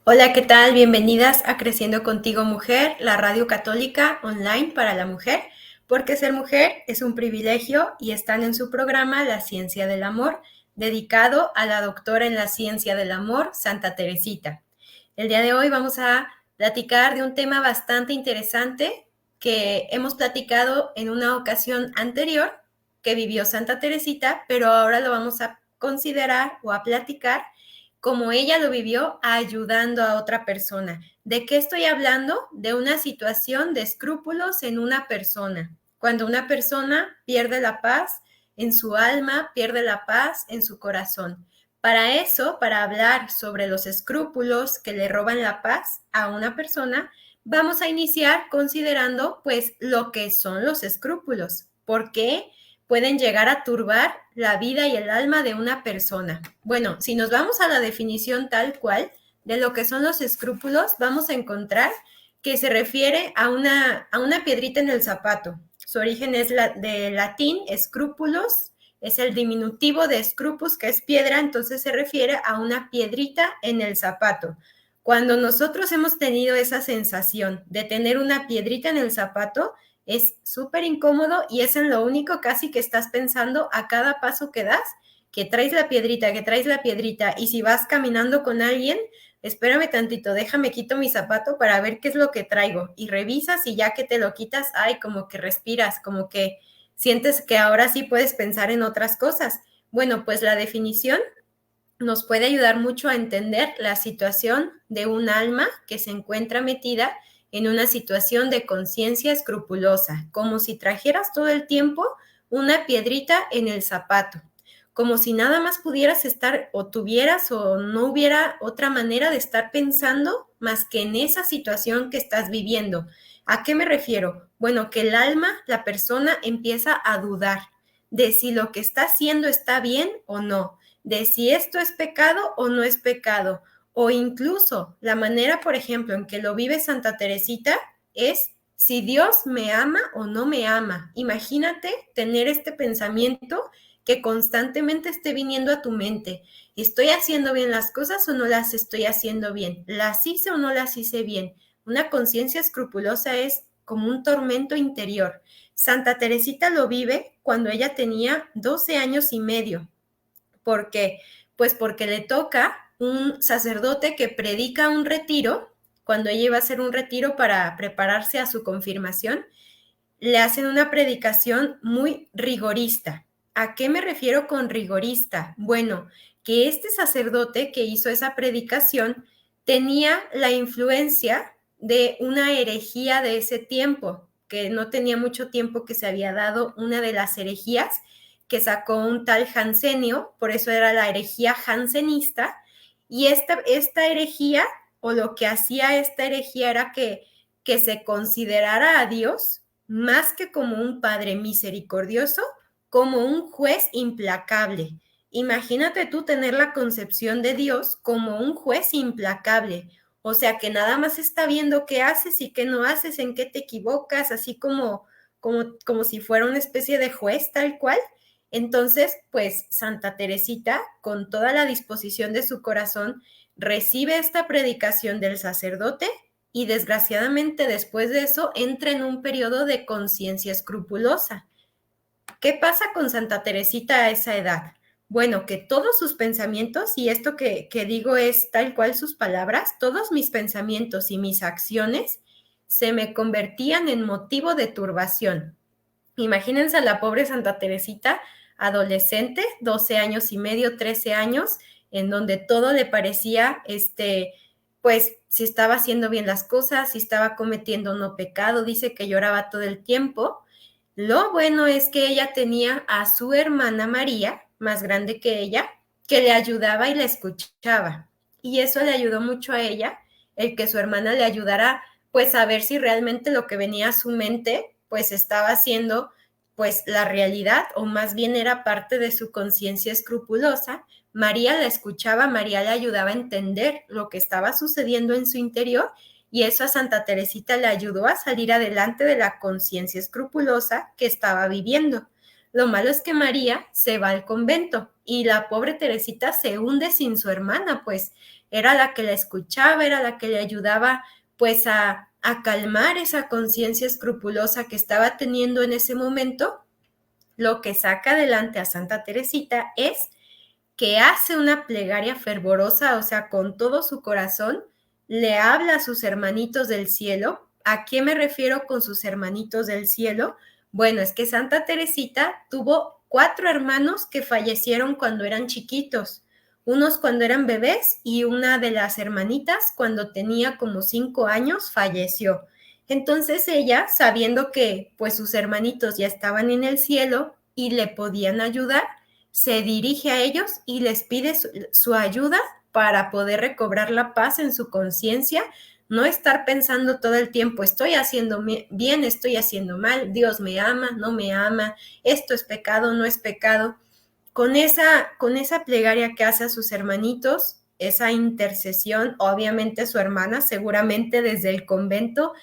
Hola, ¿qué tal? Bienvenidas a Creciendo Contigo Mujer, la radio católica online para la mujer, porque ser mujer es un privilegio y están en su programa La Ciencia del Amor, dedicado a la doctora en la Ciencia del Amor, Santa Teresita. El día de hoy vamos a platicar de un tema bastante interesante que hemos platicado en una ocasión anterior que vivió Santa Teresita, pero ahora lo vamos a considerar o a platicar como ella lo vivió ayudando a otra persona. ¿De qué estoy hablando? De una situación de escrúpulos en una persona. Cuando una persona pierde la paz en su alma, pierde la paz en su corazón. Para eso, para hablar sobre los escrúpulos que le roban la paz a una persona, vamos a iniciar considerando pues lo que son los escrúpulos. ¿Por qué? Pueden llegar a turbar la vida y el alma de una persona. Bueno, si nos vamos a la definición tal cual de lo que son los escrúpulos, vamos a encontrar que se refiere a una piedrita en el zapato. Su origen es de latín, escrúpulos, es el diminutivo de scrupus, que es piedra, entonces se refiere a una piedrita en el zapato. Cuando nosotros hemos tenido esa sensación de tener una piedrita en el zapato, es súper incómodo y es en lo único casi que estás pensando a cada paso que das, que traes la piedrita, que traes la piedrita. Y si vas caminando con alguien, espérame tantito, déjame quito mi zapato para ver qué es lo que traigo. Y revisas y ya que te lo quitas, ay, como que respiras, como que sientes que ahora sí puedes pensar en otras cosas. Bueno, pues la definición nos puede ayudar mucho a entender la situación de un alma que se encuentra metida en una situación de conciencia escrupulosa, como si trajeras todo el tiempo una piedrita en el zapato, como si nada más pudieras estar o tuvieras o no hubiera otra manera de estar pensando más que en esa situación que estás viviendo. ¿A qué me refiero? Bueno, que el alma, la persona empieza a dudar de si lo que está haciendo está bien o no, de si esto es pecado o no es pecado, o incluso la manera, por ejemplo, en que lo vive Santa Teresita es si Dios me ama o no me ama. Imagínate tener este pensamiento que constantemente esté viniendo a tu mente. ¿Estoy haciendo bien las cosas o no las estoy haciendo bien? ¿Las hice o no las hice bien? Una conciencia escrupulosa es como un tormento interior. Santa Teresita lo vive cuando ella tenía 12 años y medio. ¿Por qué? Pues porque le toca un sacerdote que predica un retiro, cuando ella iba a hacer un retiro para prepararse a su confirmación, le hacen una predicación muy rigorista. ¿A qué me refiero con rigorista? Bueno, que este sacerdote que hizo esa predicación tenía la influencia de una herejía de ese tiempo, que no tenía mucho tiempo que se había dado una de las herejías que sacó un tal Jansenio, por eso era la herejía jansenista, y esta herejía, o lo que hacía esta herejía era que se considerara a Dios más que como un padre misericordioso, como un juez implacable. Imagínate tú tener la concepción de Dios como un juez implacable, o sea, que nada más está viendo qué haces y qué no haces, en qué te equivocas, así como si fuera una especie de juez tal cual. Entonces, pues Santa Teresita, con toda la disposición de su corazón, recibe esta predicación del sacerdote y desgraciadamente después de eso entra en un periodo de conciencia escrupulosa. ¿Qué pasa con Santa Teresita a esa edad? Bueno, que todos sus pensamientos, y esto que digo es tal cual sus palabras, todos mis pensamientos y mis acciones se me convertían en motivo de turbación. Imagínense a la pobre Santa Teresita, adolescente, 12 años y medio, 13 años, en donde todo le parecía, pues, si estaba haciendo bien las cosas, si estaba cometiendo no pecado, dice que lloraba todo el tiempo. Lo bueno es que ella tenía a su hermana María, más grande que ella, que le ayudaba y la escuchaba. Y eso le ayudó mucho a ella, el que su hermana le ayudara, pues, a ver si realmente lo que venía a su mente, pues, estaba haciendo, pues, la realidad, o más bien era parte de su conciencia escrupulosa. María la escuchaba, María le ayudaba a entender lo que estaba sucediendo en su interior, y eso a Santa Teresita le ayudó a salir adelante de la conciencia escrupulosa que estaba viviendo. Lo malo es que María se va al convento y la pobre Teresita se hunde sin su hermana, pues era la que la escuchaba, era la que le ayudaba pues a calmar esa conciencia escrupulosa que estaba teniendo en ese momento. Lo que saca adelante a Santa Teresita es que hace una plegaria fervorosa, o sea, con todo su corazón, le habla a sus hermanitos del cielo. ¿A qué me refiero con sus hermanitos del cielo? Bueno, es que Santa Teresita tuvo 4 hermanos que fallecieron cuando eran chiquitos, unos cuando eran bebés y una de las hermanitas cuando tenía como 5 años falleció. Entonces ella, sabiendo que pues sus hermanitos ya estaban en el cielo y le podían ayudar, se dirige a ellos y les pide su ayuda para poder recobrar la paz en su conciencia, no estar pensando todo el tiempo, estoy haciendo bien, estoy haciendo mal, Dios me ama, no me ama, esto es pecado, no es pecado. Con esa plegaria que hace a sus hermanitos, esa intercesión, obviamente su hermana seguramente desde el convento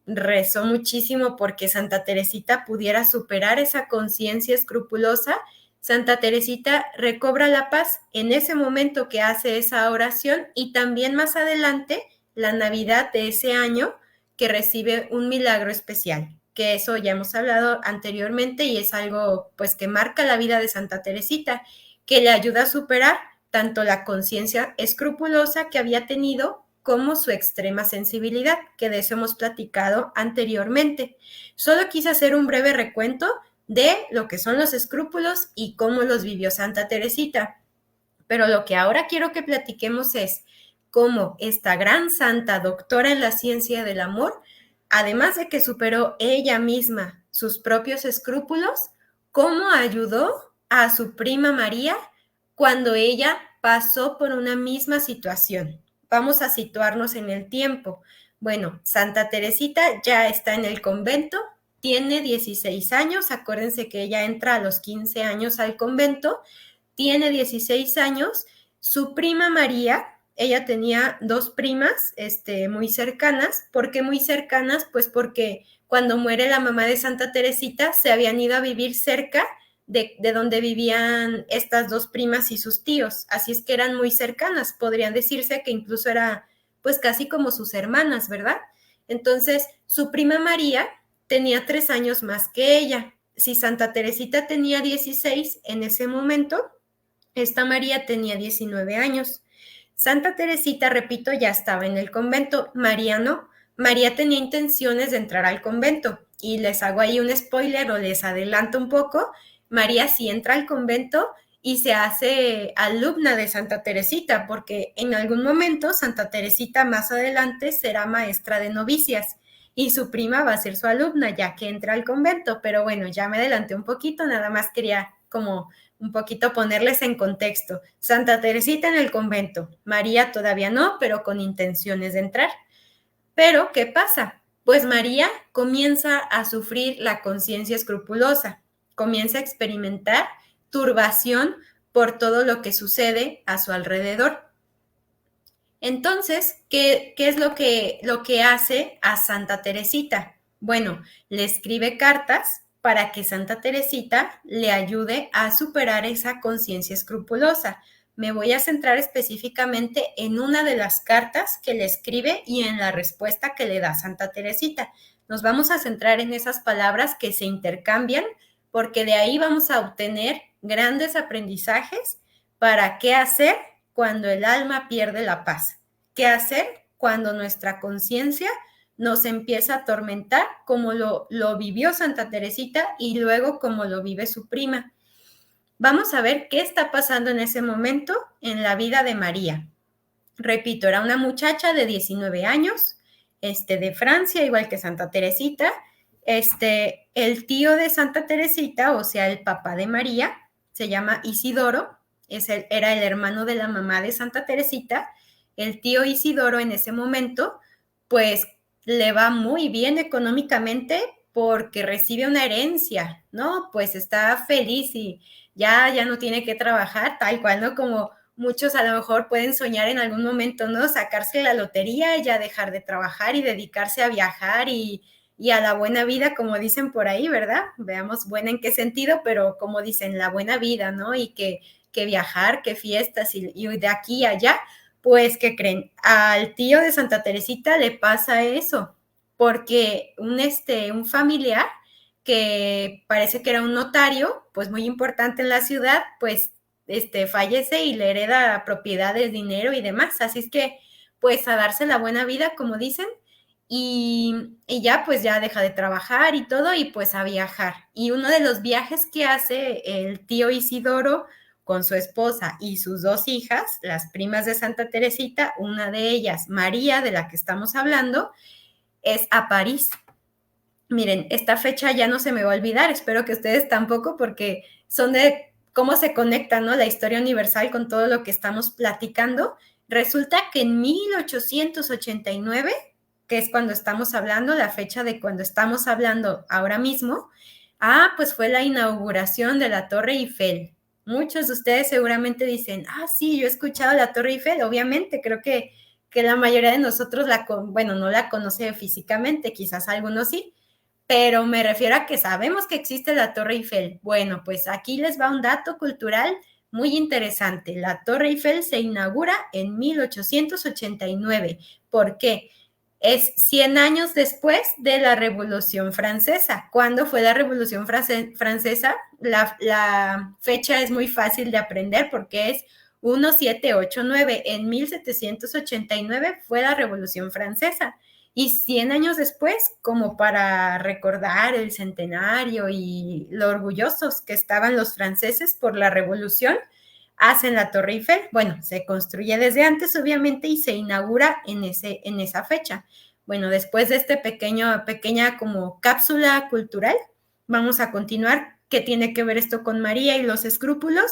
rezó muchísimo porque Santa Teresita pudiera superar esa conciencia escrupulosa. Santa Teresita recobra la paz en ese momento que hace esa oración y también más adelante, la Navidad de ese año, que recibe un milagro especial, que eso ya hemos hablado anteriormente y es algo pues que marca la vida de Santa Teresita, que le ayuda a superar tanto la conciencia escrupulosa que había tenido como su extrema sensibilidad, que de eso hemos platicado anteriormente. Solo quise hacer un breve recuento de lo que son los escrúpulos y cómo los vivió Santa Teresita. Pero lo que ahora quiero que platiquemos es cómo esta gran santa doctora en la ciencia del amor, además de que superó ella misma sus propios escrúpulos, cómo ayudó a su prima María cuando ella pasó por una misma situación. Vamos a situarnos en el tiempo. Bueno, Santa Teresita ya está en el convento, tiene 16 años, acuérdense que ella entra a los 15 años al convento, tiene 16 años, su prima María, ella tenía 2 primas muy cercanas. ¿Por qué muy cercanas? Pues porque cuando muere la mamá de Santa Teresita se habían ido a vivir cerca de donde vivían estas 2 primas y sus tíos, así es que eran muy cercanas, podrían decirse que incluso era pues casi como sus hermanas, ¿verdad? Entonces, su prima María tenía 3 años más que ella. Si Santa Teresita tenía 16 en ese momento, esta María tenía 19 años. Santa Teresita, repito, ya estaba en el convento. María no. María tenía intenciones de entrar al convento. Y les hago ahí un spoiler o les adelanto un poco. María sí entra al convento y se hace alumna de Santa Teresita, porque en algún momento Santa Teresita más adelante será maestra de novicias y su prima va a ser su alumna ya que entra al convento. Pero bueno, ya me adelanté un poquito, nada más quería como un poquito ponerles en contexto. Santa Teresita en el convento, María todavía no, pero con intenciones de entrar. Pero, ¿qué pasa? Pues María comienza a sufrir la conciencia escrupulosa, comienza a experimentar turbación por todo lo que sucede a su alrededor. Entonces, ¿qué es lo que hace a Santa Teresita? Bueno, le escribe cartas para que Santa Teresita le ayude a superar esa conciencia escrupulosa. Me voy a centrar específicamente en una de las cartas que le escribe y en la respuesta que le da Santa Teresita. Nos vamos a centrar en esas palabras que se intercambian porque de ahí vamos a obtener grandes aprendizajes para qué hacer cuando el alma pierde la paz. ¿Qué hacer cuando nuestra conciencia nos empieza a atormentar, como lo vivió Santa Teresita y luego como lo vive su prima? Vamos a ver qué está pasando en ese momento en la vida de María. Repito, era una muchacha de 19 años, de Francia, igual que Santa Teresita. El tío de Santa Teresita, o sea, el papá de María, se llama Isidoro, era el hermano de la mamá de Santa Teresita. El tío Isidoro en ese momento, pues le va muy bien económicamente porque recibe una herencia, ¿no? Pues está feliz y ya no tiene que trabajar, tal cual, ¿no? Como muchos a lo mejor pueden soñar en algún momento, ¿no? Sacarse la lotería y ya dejar de trabajar y dedicarse a viajar y y a la buena vida, como dicen por ahí, ¿verdad? Veamos buena en qué sentido, pero como dicen, la buena vida, ¿no? Y que viajar, que fiestas y de aquí a allá, pues, ¿qué creen? Al tío de Santa Teresita le pasa eso, porque un familiar que parece que era un notario, pues muy importante en la ciudad, pues fallece y le hereda propiedades, dinero y demás. Así es que, pues a darse la buena vida, como dicen, y ya pues ya deja de trabajar y todo y pues a viajar. Y uno de los viajes que hace el tío Isidoro con su esposa y sus dos hijas, las primas de Santa Teresita, una de ellas, María, de la que estamos hablando, es a París. Miren, esta fecha ya no se me va a olvidar, espero que ustedes tampoco, porque son de cómo se conecta, ¿no? La historia universal con todo lo que estamos platicando. Resulta que en 1889, que es cuando estamos hablando, la fecha de cuando estamos hablando ahora mismo, pues fue la inauguración de la Torre Eiffel. Muchos de ustedes seguramente dicen, sí, yo he escuchado la Torre Eiffel, obviamente, creo que la mayoría de nosotros no la conoce físicamente, quizás algunos sí, pero me refiero a que sabemos que existe la Torre Eiffel. Bueno, pues aquí les va un dato cultural muy interesante. La Torre Eiffel se inaugura en 1889. ¿Por qué? Es 100 años después de la Revolución Francesa. ¿Cuándo fue la Revolución Francesa? La fecha es muy fácil de aprender porque es 1789. En 1789 fue la Revolución Francesa. Y 100 años después, como para recordar el centenario y lo orgullosos que estaban los franceses por la revolución, hacen la Torre Eiffel. Bueno, se construye desde antes, obviamente, y se inaugura en esa fecha. Bueno, después de pequeña como cápsula cultural, vamos a continuar. ¿Qué tiene que ver esto con María y los escrúpulos?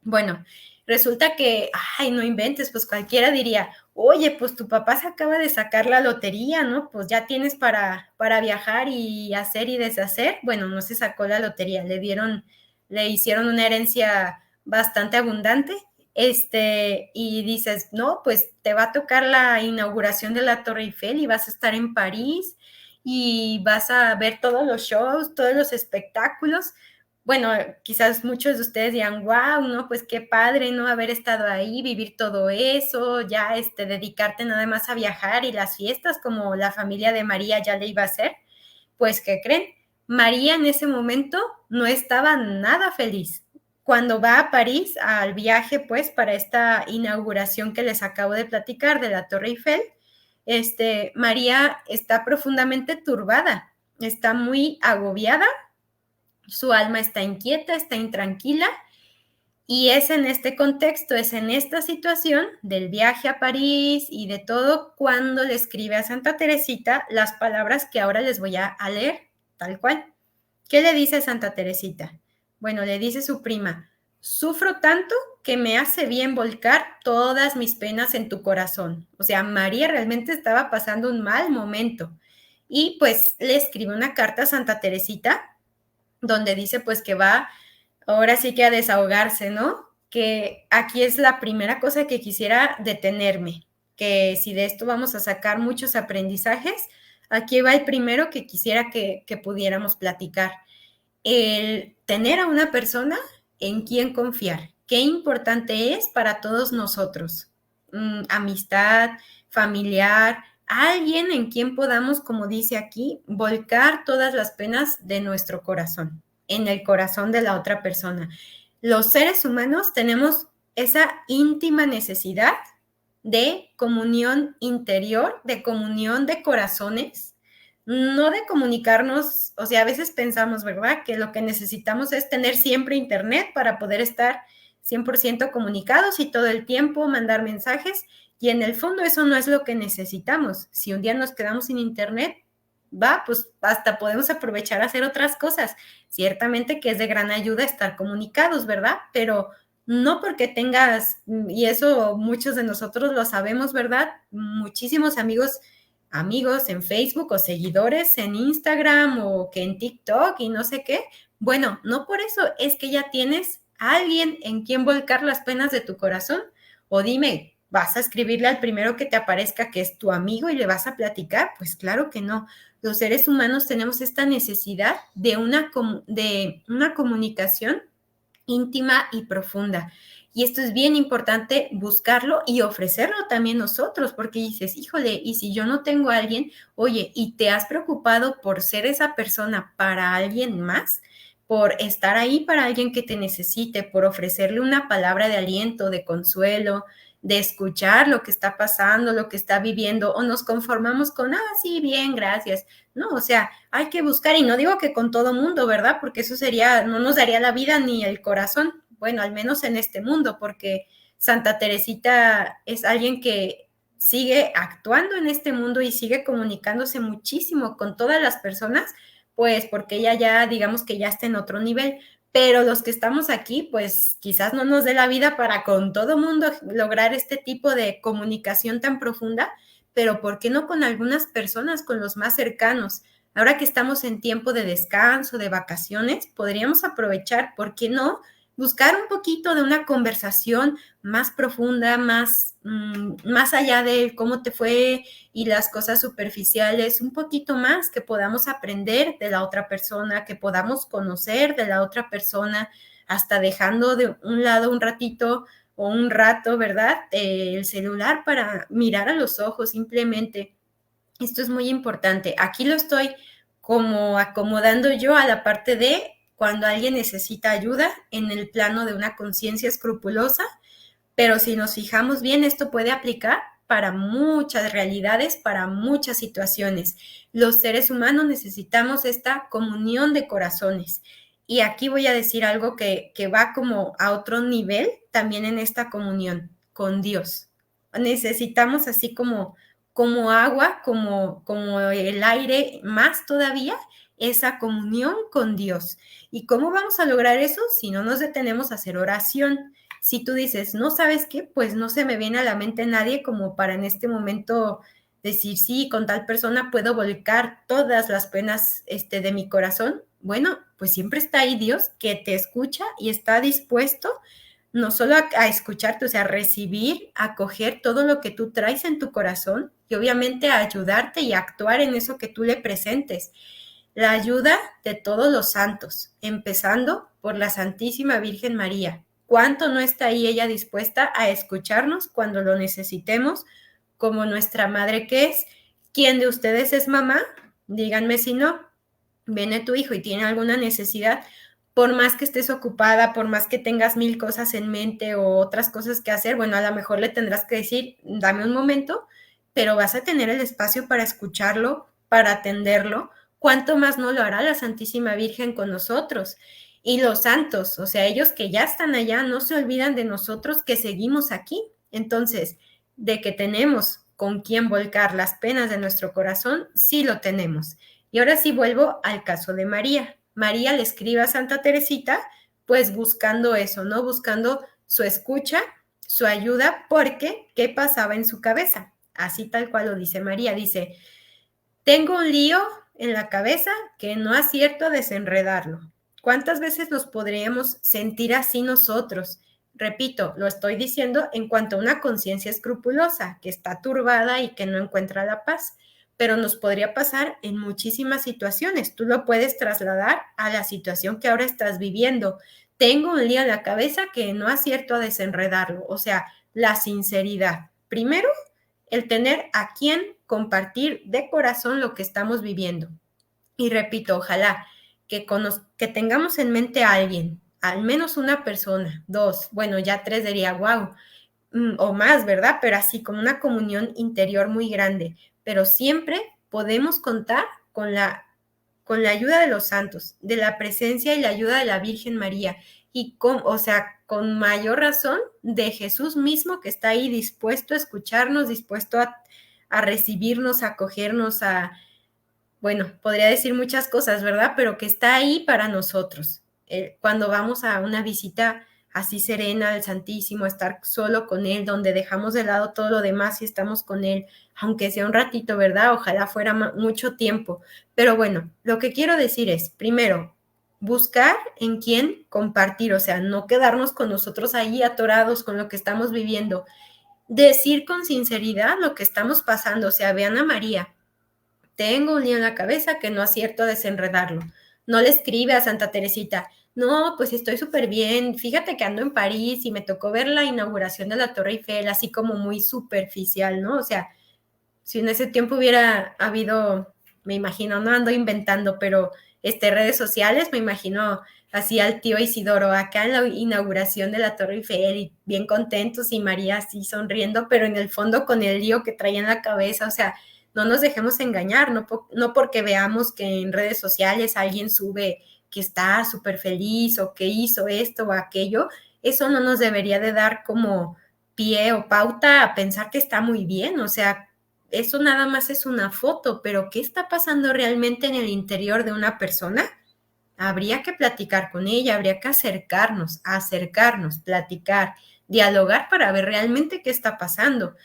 Bueno, resulta que, no inventes, pues cualquiera diría, oye, pues tu papá se acaba de sacar la lotería, ¿no? Pues ya tienes para viajar y hacer y deshacer. Bueno, no se sacó la lotería, le hicieron una herencia bastante abundante. Y dices, no, pues te va a tocar la inauguración de la Torre Eiffel y vas a estar en París y vas a ver todos los shows, todos los espectáculos. Bueno, quizás muchos de ustedes dirán, wow, ¿no? Pues qué padre, ¿no? Haber estado ahí, vivir todo eso, ya dedicarte nada más a viajar y las fiestas como la familia de María ya le iba a hacer. Pues, ¿qué creen? María en ese momento no estaba nada feliz. Cuando va a París al viaje, pues, para esta inauguración que les acabo de platicar de la Torre Eiffel, María está profundamente turbada, está muy agobiada, su alma está inquieta, está intranquila, y es en este contexto, es en esta situación del viaje a París y de todo cuando le escribe a Santa Teresita las palabras que ahora les voy a leer, tal cual. ¿Qué le dice Santa Teresita? Bueno, le dice su prima, sufro tanto que me hace bien volcar todas mis penas en tu corazón. O sea, María realmente estaba pasando un mal momento. Y pues le escribe una carta a Santa Teresita donde dice pues que va ahora sí que a desahogarse, ¿no? Que aquí es la primera cosa que quisiera detenerme, que si de esto vamos a sacar muchos aprendizajes, aquí va el primero que quisiera que pudiéramos platicar. El tener a una persona en quien confiar. Qué importante es para todos nosotros. Amistad, familiar, alguien en quien podamos, como dice aquí, volcar todas las penas de nuestro corazón, en el corazón de la otra persona. Los seres humanos tenemos esa íntima necesidad de comunión interior, de comunión de corazones, no de comunicarnos, o sea, a veces pensamos, ¿verdad?, que lo que necesitamos es tener siempre internet para poder estar 100% comunicados y todo el tiempo mandar mensajes, y en el fondo eso no es lo que necesitamos. Si un día nos quedamos sin internet, pues hasta podemos aprovechar a hacer otras cosas. Ciertamente que es de gran ayuda estar comunicados, ¿verdad? Pero no porque tengas, y eso muchos de nosotros lo sabemos, ¿verdad? Muchísimos amigos en Facebook o seguidores en Instagram o que en TikTok y no sé qué. Bueno, no por eso es que ya tienes a alguien en quien volcar las penas de tu corazón. O dime, ¿Vas a escribirle al primero que te aparezca que es tu amigo y le vas a platicar? Pues claro que no. Los seres humanos tenemos esta necesidad de una comunicación íntima y profunda. Y esto es bien importante buscarlo y ofrecerlo también nosotros, porque dices, híjole, y si yo no tengo a alguien, oye, ¿y te has preocupado por ser esa persona para alguien más? Por estar ahí para alguien que te necesite, por ofrecerle una palabra de aliento, de consuelo, de escuchar lo que está pasando, lo que está viviendo, o nos conformamos con, sí, bien, gracias. No, o sea, hay que buscar, y no digo que con todo mundo, ¿verdad? Porque eso sería, no nos daría la vida ni el corazón, bueno, al menos en este mundo, porque Santa Teresita es alguien que sigue actuando en este mundo y sigue comunicándose muchísimo con todas las personas, pues porque ella ya, digamos que ya está en otro nivel, pero los que estamos aquí, pues quizás no nos dé la vida para con todo mundo lograr este tipo de comunicación tan profunda, pero ¿por qué no con algunas personas, con los más cercanos? Ahora que estamos en tiempo de descanso, de vacaciones, podríamos aprovechar, ¿por qué no? Buscar un poquito de una conversación más profunda, más allá de cómo te fue y las cosas superficiales, un poquito más que podamos aprender de la otra persona, que podamos conocer de la otra persona, hasta dejando de un lado un ratito o un rato, ¿verdad? El celular para mirar a los ojos simplemente. Esto es muy importante. Aquí lo estoy como acomodando yo a la parte de cuando alguien necesita ayuda en el plano de una conciencia escrupulosa, pero si nos fijamos bien, esto puede aplicar para muchas realidades, para muchas situaciones. Los seres humanos necesitamos esta comunión de corazones. Y aquí voy a decir algo que va como a otro nivel también en esta comunión con Dios. Necesitamos así como agua, como el aire, más todavía esa comunión con Dios. ¿Y cómo vamos a lograr eso si no nos detenemos a hacer oración? Si tú dices, no sabes qué, pues no se me viene a la mente nadie como para en este momento decir, sí, con tal persona puedo volcar todas las penas de mi corazón. Bueno, pues siempre está ahí Dios que te escucha y está dispuesto no solo a escucharte, o sea, a recibir, a acoger todo lo que tú traes en tu corazón y obviamente a ayudarte y a actuar en eso que tú le presentes. La ayuda de todos los santos, empezando por la Santísima Virgen María. ¿Cuánto no está ahí ella dispuesta a escucharnos cuando lo necesitemos, como nuestra madre que es? ¿Quién de ustedes es mamá? Díganme si no. Viene tu hijo y tiene alguna necesidad, por más que estés ocupada, por más que tengas mil cosas en mente o otras cosas que hacer, bueno, a lo mejor le tendrás que decir, dame un momento, pero vas a tener el espacio para escucharlo, para atenderlo. ¿Cuánto más no lo hará la Santísima Virgen con nosotros? Y los santos, o sea, ellos que ya están allá, no se olvidan de nosotros que seguimos aquí. Entonces, de que tenemos con quién volcar las penas de nuestro corazón, sí lo tenemos. Y ahora sí vuelvo al caso de María. María le escribe a Santa Teresita, pues buscando eso, ¿no? Buscando su escucha, su ayuda, porque ¿qué pasaba en su cabeza? Así tal cual lo dice María. Dice, tengo un lío en la cabeza que no acierto a desenredarlo. ¿Cuántas veces nos podríamos sentir así nosotros? Repito, lo estoy diciendo en cuanto a una conciencia escrupulosa, que está turbada y que no encuentra la paz, pero nos podría pasar en muchísimas situaciones. Tú lo puedes trasladar a la situación que ahora estás viviendo. Tengo un lío en la cabeza que no acierto a desenredarlo, o sea, la sinceridad. Primero, el tener a quien compartir de corazón lo que estamos viviendo. Y repito, ojalá que tengamos en mente a alguien, al menos una persona, dos, bueno, ya tres diría, wow, o más, ¿verdad? Pero así como una comunión interior muy grande. Pero siempre podemos contar con la ayuda de los santos, de la presencia y la ayuda de la Virgen María. Y o sea, con mayor razón de Jesús mismo que está ahí dispuesto a escucharnos, dispuesto a recibirnos, a acogernos, bueno, podría decir muchas cosas, ¿verdad? Pero que está ahí para nosotros. Cuando vamos a una visita así serena al Santísimo, estar solo con Él, donde dejamos de lado todo lo demás y estamos con Él, aunque sea un ratito, ¿verdad? Ojalá fuera mucho tiempo. Pero bueno, lo que quiero decir es, primero, buscar en quién compartir, o sea, no quedarnos con nosotros ahí atorados con lo que estamos viviendo. decir con sinceridad lo que estamos pasando. O sea, vean a María, tengo un lío en la cabeza que no acierto a desenredarlo. No le escribe a Santa Teresita, no, pues estoy súper bien, fíjate que ando en París y me tocó ver la inauguración de la Torre Eiffel, así como muy superficial, ¿no? O sea, si en ese tiempo hubiera habido, me imagino, no ando inventando, pero redes sociales, me imagino así al tío Isidoro acá en la inauguración de la Torre Eiffel y bien contentos y María así sonriendo, pero en el fondo con el lío que traía en la cabeza, o sea, no nos dejemos engañar, no porque veamos que en redes sociales alguien sube que está súper feliz o que hizo esto o aquello, eso no nos debería de dar como pie o pauta a pensar que está muy bien, o sea, eso nada más es una foto, pero ¿qué está pasando realmente en el interior de una persona? Habría que platicar con ella, habría que acercarnos, platicar, dialogar para ver realmente qué está pasando.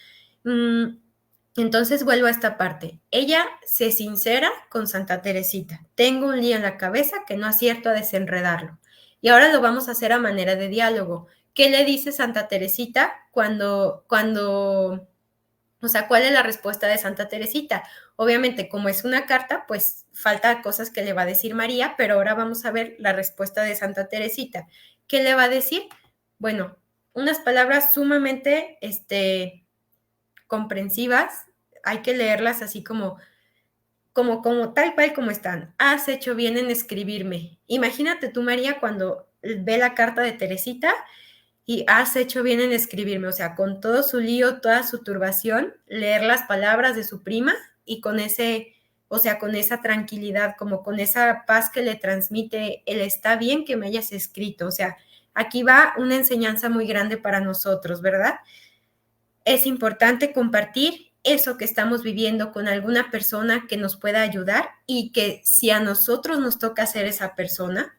Entonces vuelvo a esta parte. Ella se sincera con Santa Teresita. Tengo un lío en la cabeza que no acierto a desenredarlo. Y ahora lo vamos a hacer a manera de diálogo. ¿Qué le dice Santa Teresita o sea, ¿cuál es la respuesta de Santa Teresita? Obviamente, como es una carta, pues falta cosas que le va a decir María, pero ahora vamos a ver la respuesta de Santa Teresita. ¿Qué le va a decir? Bueno, unas palabras sumamente comprensivas, hay que leerlas así como tal cual como están. Has hecho bien en escribirme. Imagínate tú, María, cuando ve la carta de Teresita y has hecho bien en escribirme, o sea, con todo su lío, toda su turbación, leer las palabras de su prima y con o sea, con esa tranquilidad, como con esa paz que le transmite el está bien que me hayas escrito, o sea, aquí va una enseñanza muy grande para nosotros, ¿verdad? Es importante compartir eso que estamos viviendo con alguna persona que nos pueda ayudar y que si a nosotros nos toca ser esa persona,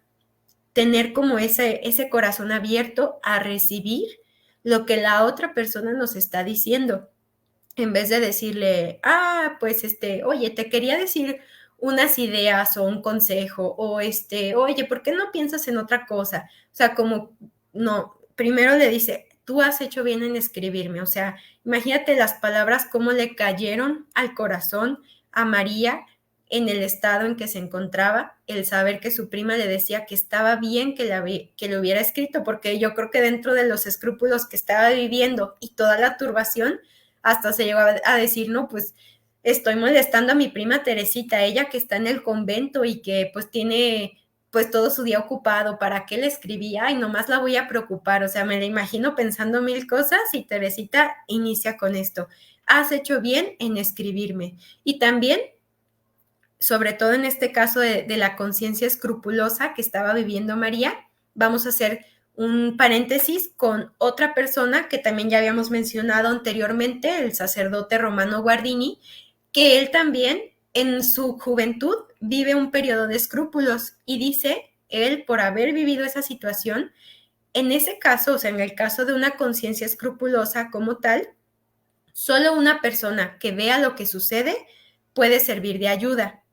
tener como ese corazón abierto a recibir lo que la otra persona nos está diciendo, en vez de decirle, pues oye, te quería decir unas ideas o un consejo, o oye, ¿por qué no piensas en otra cosa? O sea, como, no, primero le dice, tú has hecho bien en escribirme, o sea, imagínate las palabras cómo le cayeron al corazón a María en el estado en que se encontraba, el saber que su prima le decía que estaba bien que le hubiera escrito, porque yo creo que dentro de los escrúpulos que estaba viviendo y toda la turbación, hasta se llegó a decir, no, pues estoy molestando a mi prima Teresita, ella que está en el convento y que pues tiene pues todo su día ocupado, ¿para qué le escribía? Y nomás la voy a preocupar, o sea, me la imagino pensando mil cosas y Teresita inicia con esto, has hecho bien en escribirme. Y también, sobre todo en este caso de la conciencia escrupulosa que estaba viviendo María, vamos a hacer un paréntesis con otra persona que también ya habíamos mencionado anteriormente, el sacerdote Romano Guardini, que él también en su juventud vive un periodo de escrúpulos y dice, él por haber vivido esa situación, en ese caso, o sea, en el caso de una conciencia escrupulosa como tal, solo una persona que vea lo que sucede puede servir de ayuda.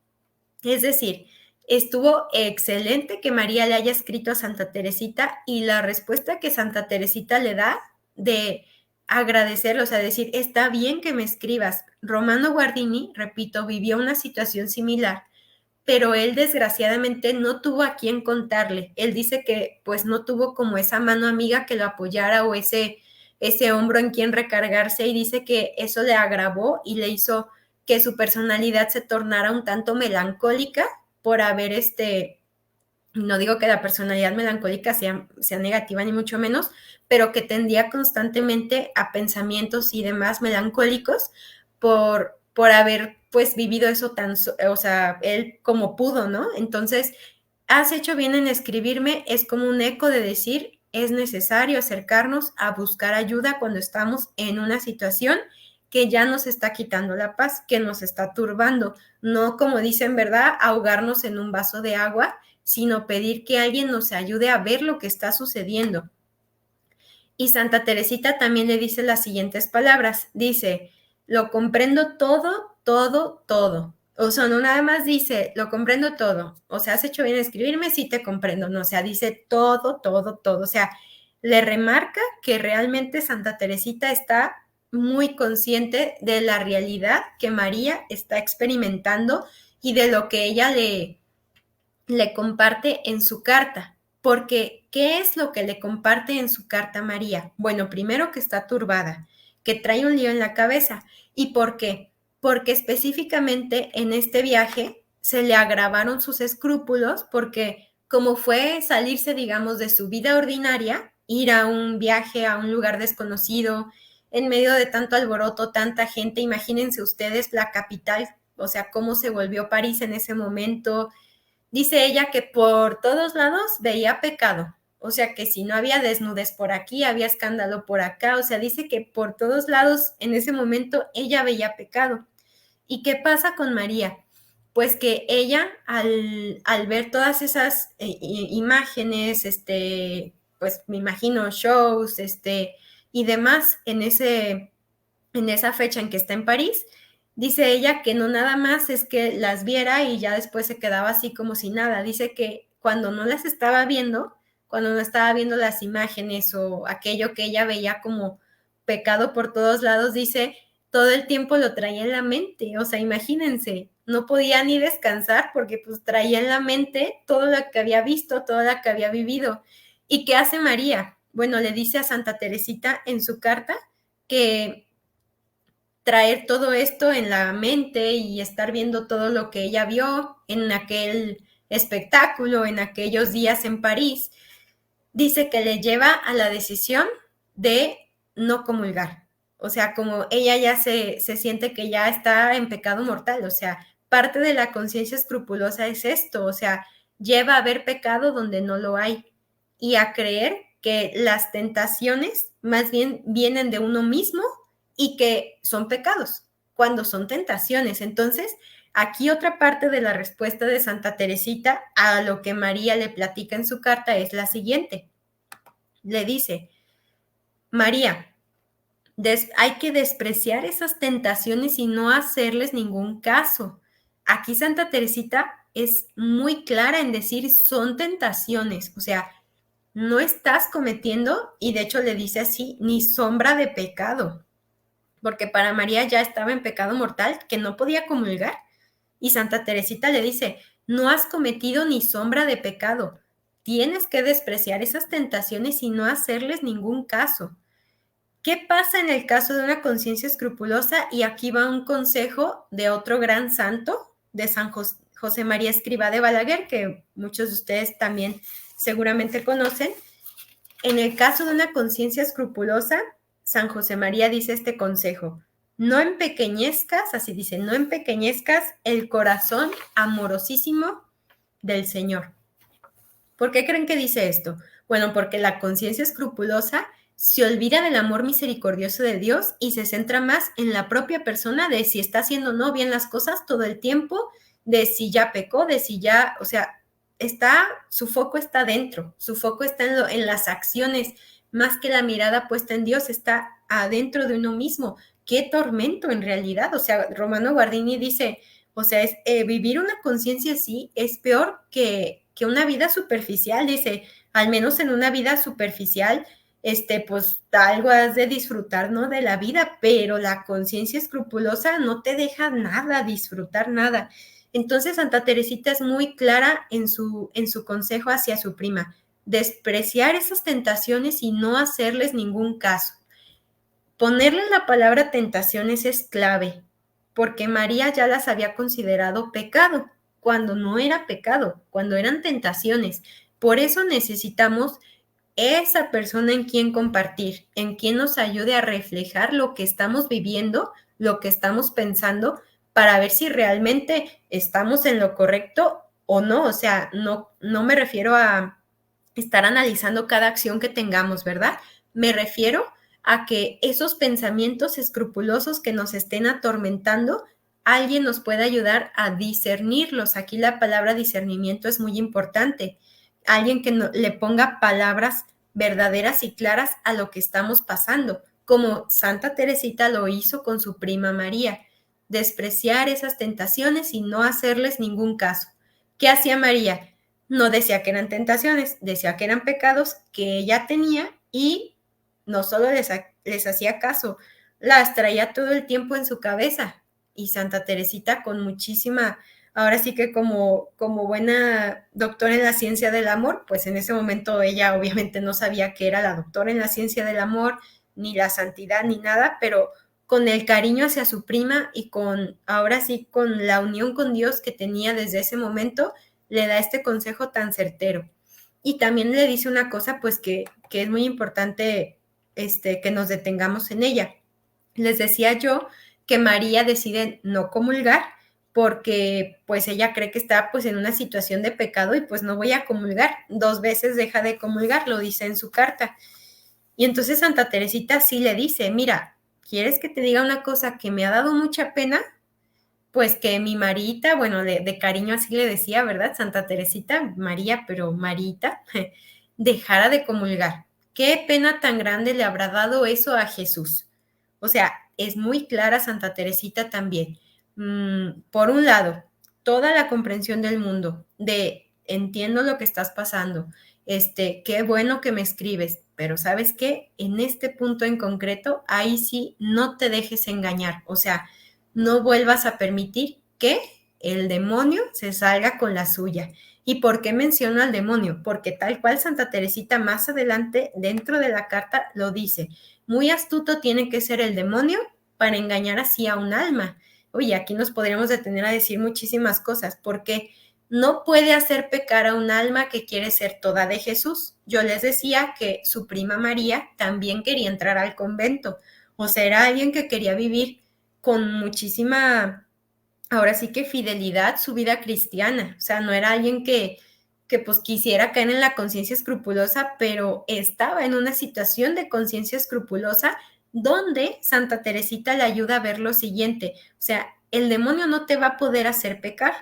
Es decir, estuvo excelente que María le haya escrito a Santa Teresita y la respuesta que Santa Teresita le da de agradecerlo, o sea, decir, está bien que me escribas. Romano Guardini, repito, vivió una situación similar, pero él desgraciadamente no tuvo a quién contarle. Él dice que pues no tuvo como esa mano amiga que lo apoyara o ese hombro en quien recargarse y dice que eso le agravó y le hizo que su personalidad se tornara un tanto melancólica por haber no digo que la personalidad melancólica sea negativa ni mucho menos, pero que tendía constantemente a pensamientos y demás melancólicos por haber pues vivido eso o sea, él como pudo, ¿no? Entonces, has hecho bien en escribirme, es como un eco de decir, es necesario acercarnos a buscar ayuda cuando estamos en una situación que ya nos está quitando la paz, que nos está turbando, no como dicen, ¿verdad? Ahogarnos en un vaso de agua, sino pedir que alguien nos ayude a ver lo que está sucediendo. Y Santa Teresita también le dice las siguientes palabras. Dice, lo comprendo todo, todo, todo. O sea, no nada más dice, lo comprendo todo. O sea, has hecho bien escribirme, sí te comprendo. No, o sea, dice todo, todo, todo. O sea, le remarca que realmente Santa Teresita está muy consciente de la realidad que María está experimentando y de lo que ella le comparte en su carta. Porque, ¿qué es lo que le comparte en su carta María? Bueno, primero que está turbada, que trae un lío en la cabeza. ¿Y por qué? Porque específicamente en este viaje se le agravaron sus escrúpulos porque como fue salirse, digamos, de su vida ordinaria, ir a un viaje a un lugar desconocido, en medio de tanto alboroto, tanta gente, imagínense ustedes la capital, o sea, cómo se volvió París en ese momento. Dice ella que por todos lados veía pecado, o sea que si no había desnudez por aquí, había escándalo por acá, o sea, dice que por todos lados en ese momento ella veía pecado. ¿Y qué pasa con María? Pues que ella al ver todas esas imágenes, pues me imagino shows, y demás en esa fecha en que está en París, dice ella que no nada más es que las viera y ya después se quedaba así como si nada. Dice que cuando no las estaba viendo, cuando no estaba viendo las imágenes o aquello que ella veía como pecado por todos lados, dice, todo el tiempo lo traía en la mente. O sea, imagínense, no podía ni descansar porque pues traía en la mente todo lo que había visto, todo lo que había vivido. ¿Y qué hace María? Bueno, le dice a Santa Teresita en su carta que traer todo esto en la mente y estar viendo todo lo que ella vio en aquel espectáculo, en aquellos días en París, dice que le lleva a la decisión de no comulgar. O sea, como ella ya se siente que ya está en pecado mortal, o sea, parte de la conciencia escrupulosa es esto, o sea, lleva a ver pecado donde no lo hay y a creer que las tentaciones más bien vienen de uno mismo y que son pecados cuando son tentaciones. Entonces, aquí otra parte de la respuesta de Santa Teresita a lo que María le platica en su carta es la siguiente. Le dice, María, hay que despreciar esas tentaciones y no hacerles ningún caso. Aquí Santa Teresita es muy clara en decir son tentaciones, o sea, no estás cometiendo, y de hecho le dice así, ni sombra de pecado, porque para María ya estaba en pecado mortal, que no podía comulgar. Y Santa Teresita le dice, no has cometido ni sombra de pecado, tienes que despreciar esas tentaciones y no hacerles ningún caso. ¿Qué pasa en el caso de una conciencia escrupulosa? Y aquí va un consejo de otro gran santo, de San José María Escrivá de Balaguer, que muchos de ustedes también seguramente conocen. En el caso de una conciencia escrupulosa, San José María dice este consejo, no empequeñezcas, así dice, no empequeñezcas el corazón amorosísimo del Señor. ¿Por qué creen que dice esto? Bueno, porque la conciencia escrupulosa se olvida del amor misericordioso de Dios y se centra más en la propia persona de si está haciendo o no bien las cosas todo el tiempo, de si ya pecó, de si ya, o sea, su foco está dentro, su foco está en las acciones, más que la mirada puesta en Dios, está adentro de uno mismo. Qué tormento en realidad, o sea, Romano Guardini dice, o sea, vivir una conciencia así es peor que una vida superficial, dice, al menos en una vida superficial, pues algo has de disfrutar, ¿no? De la vida, pero la conciencia escrupulosa no te deja nada, disfrutar nada. Entonces Santa Teresita es muy clara en su consejo hacia su prima, despreciar esas tentaciones y no hacerles ningún caso. Ponerle la palabra tentaciones es clave, porque María ya las había considerado pecado, cuando no era pecado, cuando eran tentaciones. Por eso necesitamos esa persona en quien compartir, en quien nos ayude a reflejar lo que estamos viviendo, lo que estamos pensando, para ver si realmente estamos en lo correcto o no. O sea, no me refiero a estar analizando cada acción que tengamos, ¿verdad? Me refiero a que esos pensamientos escrupulosos que nos estén atormentando, alguien nos puede ayudar a discernirlos. Aquí la palabra discernimiento es muy importante. Alguien que le ponga palabras verdaderas y claras a lo que estamos pasando, como Santa Teresita lo hizo con su prima María. Despreciar esas tentaciones y no hacerles ningún caso. ¿Qué hacía María? No decía que eran tentaciones, decía que eran pecados que ella tenía y no solo les hacía caso, las traía todo el tiempo en su cabeza. Y Santa Teresita con muchísima, ahora sí que como buena doctora en la ciencia del amor, pues en ese momento ella obviamente no sabía que era la doctora en la ciencia del amor, ni la santidad, ni nada, pero con el cariño hacia su prima y con, ahora sí, con la unión con Dios que tenía desde ese momento, le da este consejo tan certero. Y también le dice una cosa, pues que es muy importante que nos detengamos en ella. Les decía yo que María decide no comulgar porque pues ella cree que está pues en una situación de pecado y pues no voy a comulgar. 2 veces deja de comulgar, lo dice en su carta. Y entonces Santa Teresita sí le dice, mira, ¿quieres que te diga una cosa que me ha dado mucha pena? Pues que mi Marita, bueno, de cariño así le decía, ¿verdad? Santa Teresita, María, pero Marita, dejara de comulgar. ¿Qué pena tan grande le habrá dado eso a Jesús? O sea, es muy clara Santa Teresita también. Por un lado, toda la comprensión del mundo, de entiendo lo que estás pasando, qué bueno que me escribes, pero ¿sabes qué? En este punto en concreto, ahí sí no te dejes engañar, o sea, no vuelvas a permitir que el demonio se salga con la suya. ¿Y por qué menciono al demonio? Porque tal cual Santa Teresita más adelante dentro de la carta lo dice. Muy astuto tiene que ser el demonio para engañar así a un alma. Oye, aquí nos podríamos detener a decir muchísimas cosas, porque no puede hacer pecar a un alma que quiere ser toda de Jesús. Yo les decía que su prima María también quería entrar al convento, o sea, era alguien que quería vivir con muchísima, ahora sí que fidelidad su vida cristiana, o sea, no era alguien que pues quisiera caer en la conciencia escrupulosa, pero estaba en una situación de conciencia escrupulosa donde Santa Teresita le ayuda a ver lo siguiente, o sea, el demonio no te va a poder hacer pecar,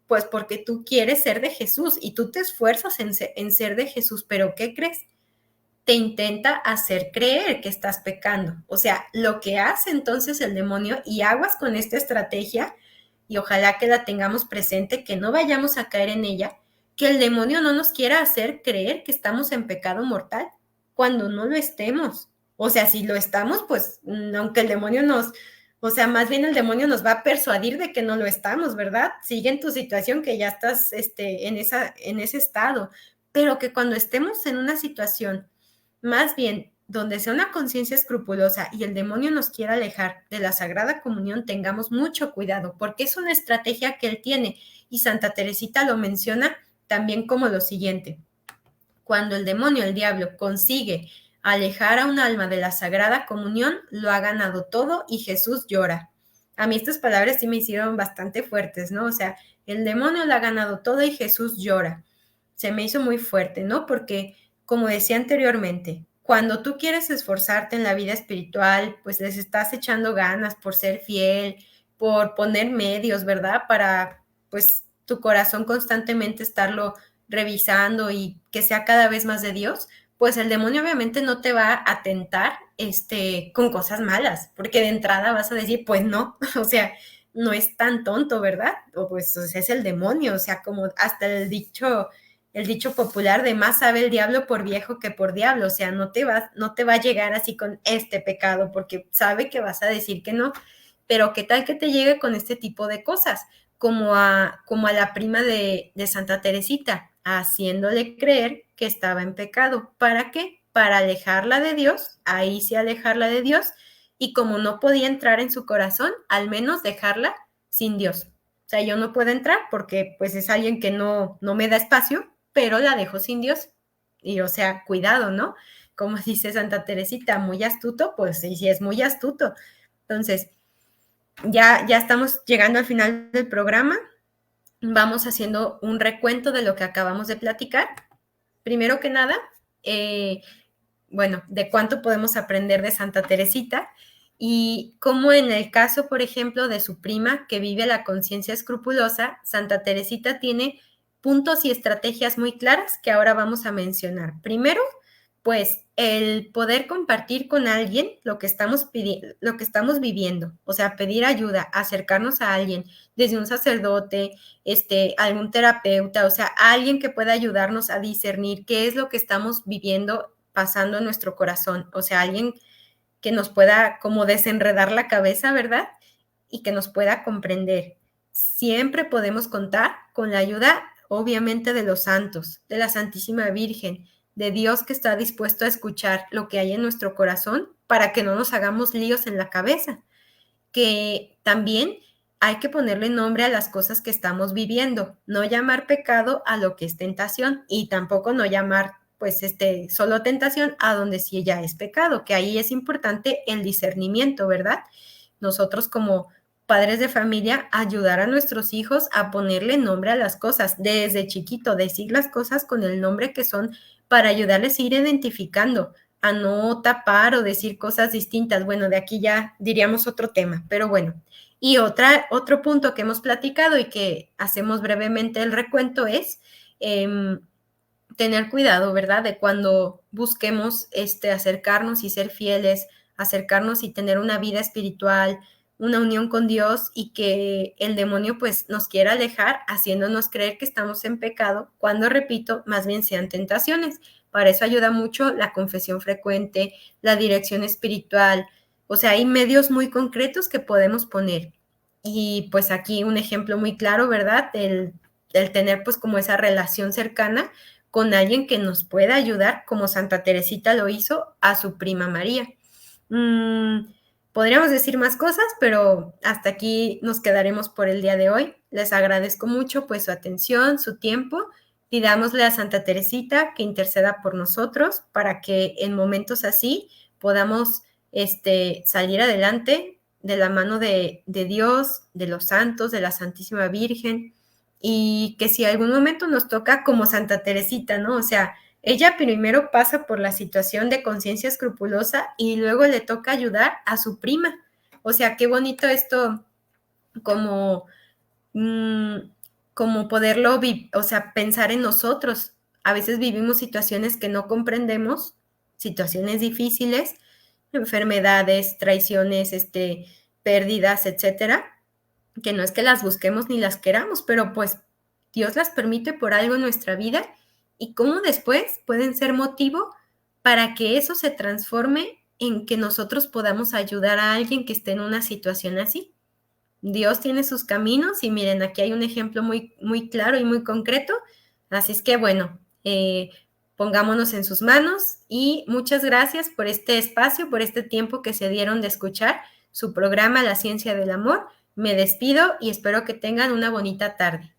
pues porque tú quieres ser de Jesús y tú te esfuerzas en ser de Jesús, pero ¿qué crees? Te intenta hacer creer que estás pecando. O sea, lo que hace entonces el demonio, y aguas con esta estrategia, y ojalá que la tengamos presente, que no vayamos a caer en ella, que el demonio no nos quiera hacer creer que estamos en pecado mortal cuando no lo estemos. O sea, si lo estamos, pues aunque el demonio nos, o sea, más bien el demonio nos va a persuadir de que no lo estamos, ¿verdad? Sigue en tu situación que ya estás en ese estado, pero que cuando estemos en una situación más bien, donde sea una conciencia escrupulosa y el demonio nos quiera alejar de la Sagrada Comunión, tengamos mucho cuidado, porque es una estrategia que él tiene. Y Santa Teresita lo menciona también como lo siguiente. Cuando el demonio, el diablo, consigue alejar a un alma de la Sagrada Comunión, lo ha ganado todo y Jesús llora. A mí estas palabras sí me hicieron bastante fuertes, ¿no? O sea, el demonio lo ha ganado todo y Jesús llora. Se me hizo muy fuerte, ¿no? Porque, como decía anteriormente, cuando tú quieres esforzarte en la vida espiritual, pues les estás echando ganas por ser fiel, por poner medios, ¿verdad? Para, pues, tu corazón constantemente estarlo revisando y que sea cada vez más de Dios, pues el demonio obviamente no te va a tentar con cosas malas, porque de entrada vas a decir, pues no, o sea, no es tan tonto, ¿verdad? O pues o sea, es el demonio, o sea, como hasta el dicho popular de más sabe el diablo por viejo que por diablo, o sea, no te va a llegar así con este pecado, porque sabe que vas a decir que no, pero qué tal que te llegue con este tipo de cosas, como a la prima de Santa Teresita, haciéndole creer que estaba en pecado. ¿Para qué? Para alejarla de Dios, ahí sí alejarla de Dios, y como no podía entrar en su corazón, al menos dejarla sin Dios. O sea, yo no puedo entrar porque pues es alguien que no me da espacio, pero la dejo sin Dios. Y o sea, cuidado, ¿no? Como dice Santa Teresita, muy astuto, pues sí, sí es muy astuto. Entonces, ya estamos llegando al final del programa. Vamos haciendo un recuento de lo que acabamos de platicar. Primero que nada, bueno, de cuánto podemos aprender de Santa Teresita y cómo en el caso, por ejemplo, de su prima que vive la conciencia escrupulosa, Santa Teresita tiene puntos y estrategias muy claras que ahora vamos a mencionar. Primero, pues el poder compartir con alguien lo que estamos viviendo, o sea, pedir ayuda, acercarnos a alguien, desde un sacerdote, algún terapeuta, o sea, alguien que pueda ayudarnos a discernir qué es lo que estamos viviendo, pasando en nuestro corazón, o sea, alguien que nos pueda como desenredar la cabeza, ¿verdad? Y que nos pueda comprender. Siempre podemos contar con la ayuda, obviamente, de los santos, de la Santísima Virgen, de Dios que está dispuesto a escuchar lo que hay en nuestro corazón para que no nos hagamos líos en la cabeza. Que también hay que ponerle nombre a las cosas que estamos viviendo, no llamar pecado a lo que es tentación y tampoco no llamar pues solo tentación a donde sí ya es pecado, que ahí es importante el discernimiento, ¿verdad? Nosotros como padres de familia ayudar a nuestros hijos a ponerle nombre a las cosas desde chiquito, decir las cosas con el nombre que son para ayudarles a ir identificando, a no tapar o decir cosas distintas. Bueno, de aquí ya diríamos otro tema, pero bueno. Y otro punto que hemos platicado y que hacemos brevemente el recuento es tener cuidado, ¿verdad? De cuando busquemos acercarnos y ser fieles, acercarnos y tener una vida espiritual, una unión con Dios y que el demonio pues nos quiera alejar haciéndonos creer que estamos en pecado, cuando, repito, más bien sean tentaciones. Para eso ayuda mucho la confesión frecuente, la dirección espiritual, o sea, hay medios muy concretos que podemos poner. Y pues aquí un ejemplo muy claro, ¿verdad? El tener pues como esa relación cercana con alguien que nos pueda ayudar, como Santa Teresita lo hizo a su prima María. Podríamos decir más cosas, pero hasta aquí nos quedaremos por el día de hoy. Les agradezco mucho pues su atención, su tiempo. Pidámosle a Santa Teresita que interceda por nosotros para que en momentos así podamos salir adelante de la mano de Dios, de los santos, de la Santísima Virgen, y que si algún momento nos toca como Santa Teresita, ¿no? O sea, ella primero pasa por la situación de conciencia escrupulosa y luego le toca ayudar a su prima. O sea, qué bonito esto como, como poderlo, o sea, pensar en nosotros. A veces vivimos situaciones que no comprendemos, situaciones difíciles, enfermedades, traiciones, pérdidas, etcétera, que no es que las busquemos ni las queramos, pero pues Dios las permite por algo en nuestra vida y cómo después pueden ser motivo para que eso se transforme en que nosotros podamos ayudar a alguien que esté en una situación así. Dios tiene sus caminos y miren, aquí hay un ejemplo muy, muy claro y muy concreto. Así es que bueno, pongámonos en sus manos y muchas gracias por este espacio, por este tiempo que se dieron de escuchar su programa La Ciencia del Amor. Me despido y espero que tengan una bonita tarde.